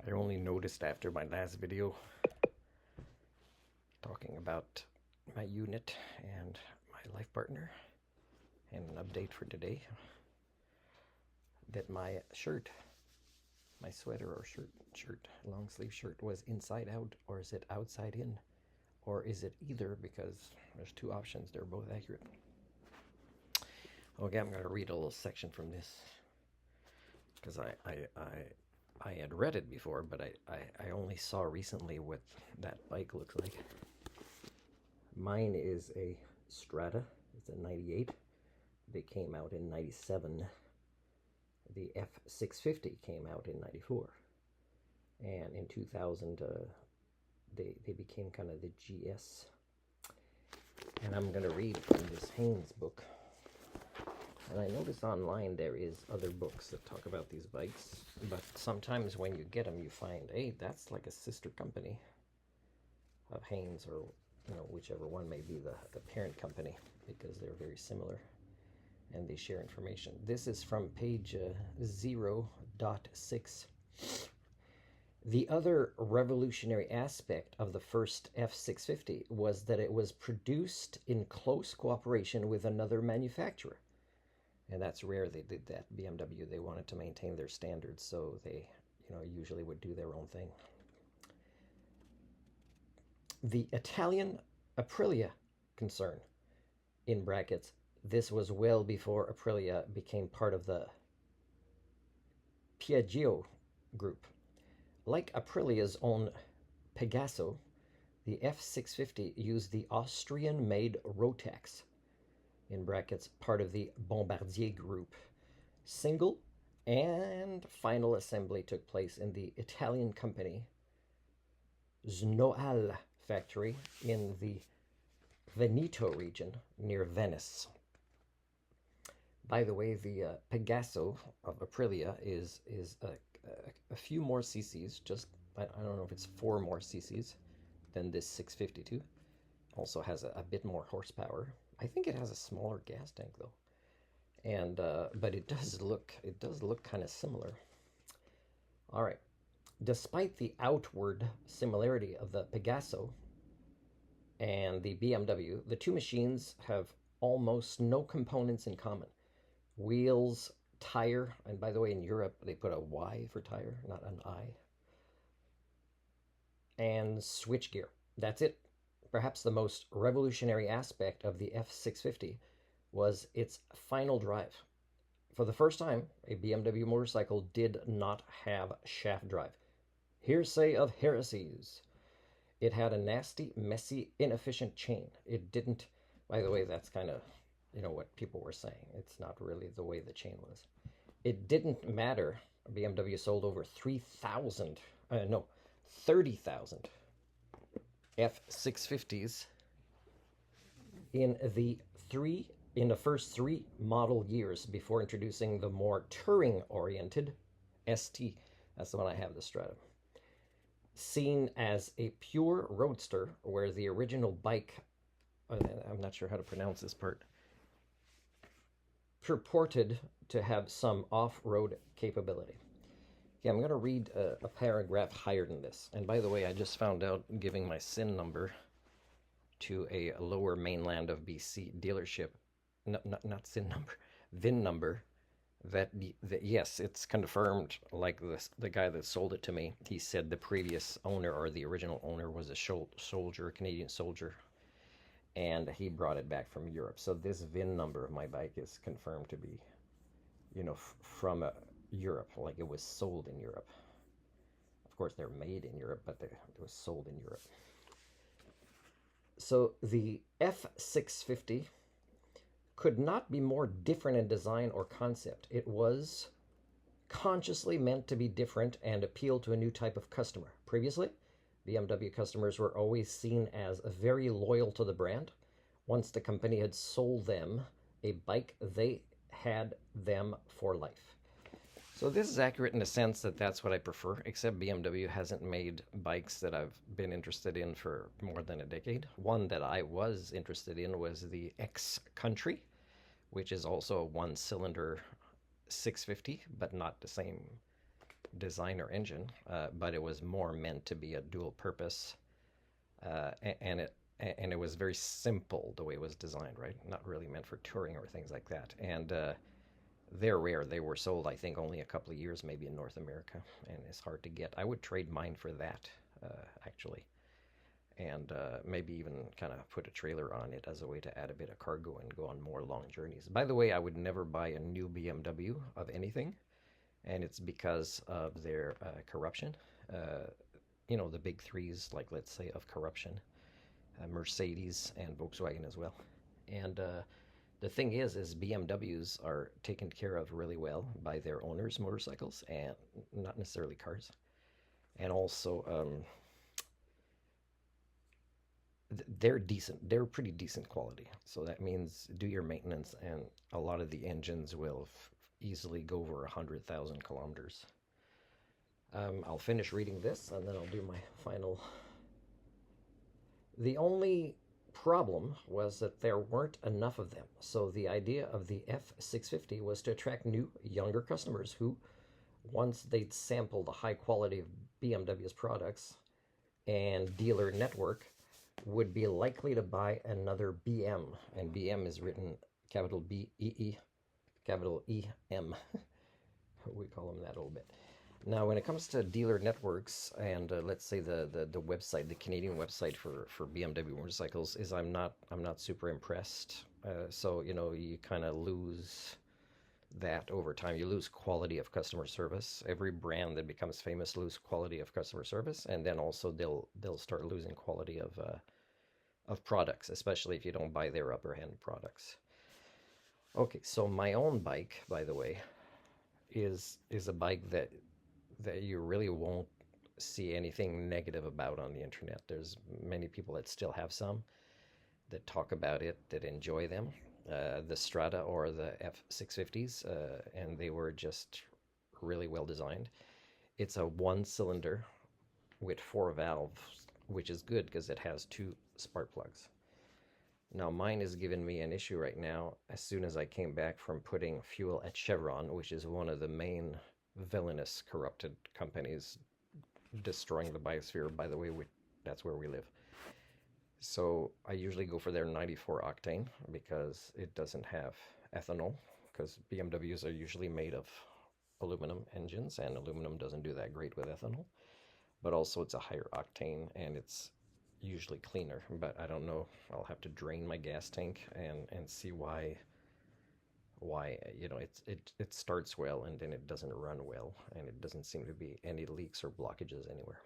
I only noticed after my last video talking about my unit and my life partner and an update for today that my shirt, my sweater or shirt, long sleeve shirt was inside out, or is it outside in, or is it either, because there's two options, they're both accurate. Okay, I'm going to read a little section from this because I had read it before, but I only saw recently what that bike looks like. Mine is a Strada. It's a 98. They came out in 97. The F650 came out in 94. And in 2000, they became kind of the GS. And I'm going to read from this Haynes book. And I notice online there is other books that talk about these bikes, but sometimes when you get them, you find, hey, that's like a sister company of Haynes, or whichever one may be the parent company, because they're very similar and they share information. This is from page 0.6. The other revolutionary aspect of the first F650 was that it was produced in close cooperation with another manufacturer. And that's rare. They did that. BMW, they wanted to maintain their standards, so they, usually would do their own thing. The Italian Aprilia concern, in brackets, this was well before Aprilia became part of the Piaggio group. Like Aprilia's own Pegaso, the F650 used the Austrian-made Rotax, in brackets, part of the Bombardier group. Single and final assembly took place in the Italian company Znoal factory in the Veneto region near Venice. By the way, the Pegaso of Aprilia is a few more cc's, just, I don't know if it's 4 more cc's than this 652. Also has a bit more horsepower. I think it has a smaller gas tank though, and but it does look kind of similar. All right, despite the outward similarity of the Pegaso and the BMW, the two machines have almost no components in common. Wheels, tire, and by the way, in Europe they put a Y for tire, not an I, and switchgear. That's it. Perhaps the most revolutionary aspect of the F650 was its final drive. For the first time, a BMW motorcycle did not have shaft drive. Hearsay of heresies. It had a nasty, messy, inefficient chain. It didn't, by the way, that's kind of, what people were saying. It's not really the way the chain was. It didn't matter. BMW sold over 30,000 F650s in the first 3 model years before introducing the more touring-oriented ST. That's the one I have, the Strada. Seen as a pure roadster, where the original bike, I'm not sure how to pronounce this part, purported to have some off-road capability. Okay, I'm going to read a paragraph higher than this. And by the way, I just found out, giving my SIN number to a lower mainland of BC dealership, not SIN number, VIN number, that yes, it's confirmed. Like the guy that sold it to me, he said the previous owner, or the original owner, was a soldier, a Canadian soldier, and he brought it back from Europe. So this VIN number of my bike is confirmed to be, from Europe, like it was sold in Europe. Of course, they're made in Europe, but it was sold in Europe. So the F650 could not be more different in design or concept. It was consciously meant to be different and appeal to a new type of customer. Previously, BMW customers were always seen as very loyal to the brand. Once the company had sold them a bike, they had them for life. So this is accurate in the sense that that's what I prefer, except BMW hasn't made bikes that I've been interested in for more than a decade. One that I was interested in was the X Country, which is also a one-cylinder 650, but not the same designer engine, but it was more meant to be a dual purpose, and it was very simple the way it was designed, right? Not really meant for touring or things like that. And they're rare. They were sold, I think, only a couple of years, maybe in North America, and it's hard to get. I would trade mine for that, actually, and maybe even kind of put a trailer on it as a way to add a bit of cargo and go on more long journeys. By the way, I would never buy a new BMW of anything, and it's because of their corruption. The big threes, like let's say, of corruption, Mercedes and Volkswagen as well. And the thing is BMWs are taken care of really well by their owners' motorcycles and not necessarily cars. And also, they're decent. They're pretty decent quality. So that means do your maintenance, and a lot of the engines will easily go over 100,000 kilometers. I'll finish reading this, and then I'll do my final. The only problem was that there weren't enough of them. So the idea of the F650 was to attract new, younger customers who, once they'd sample the high quality of BMW's products and dealer network, would be likely to buy another BM. And BM is written capital B-E-E, capital E-M. We call them that a little bit. Now, when it comes to dealer networks and let's say the website, the Canadian website for BMW motorcycles, is I'm not super impressed. So you kind of lose that over time. You lose quality of customer service. Every brand that becomes famous loses quality of customer service, and then also they'll start losing quality of products, especially if you don't buy their upper end products. Okay, so my own bike, by the way, is a bike that you really won't see anything negative about on the internet. There's many people that still have some, that talk about it, that enjoy them. The Strada or the F650s, and they were just really well designed. It's a one-cylinder with 4 valves, which is good because it has 2 spark plugs. Now mine is giving me an issue right now as soon as I came back from putting fuel at Chevron, which is one of the main villainous corrupted companies destroying the biosphere. By the way, that's where we live. So I usually go for their 94 octane because it doesn't have ethanol, because BMWs are usually made of aluminum engines, and aluminum doesn't do that great with ethanol. But also it's a higher octane, and it's usually cleaner. But I don't know. I'll have to drain my gas tank and see why it starts well and then it doesn't run well, and it doesn't seem to be any leaks or blockages anywhere.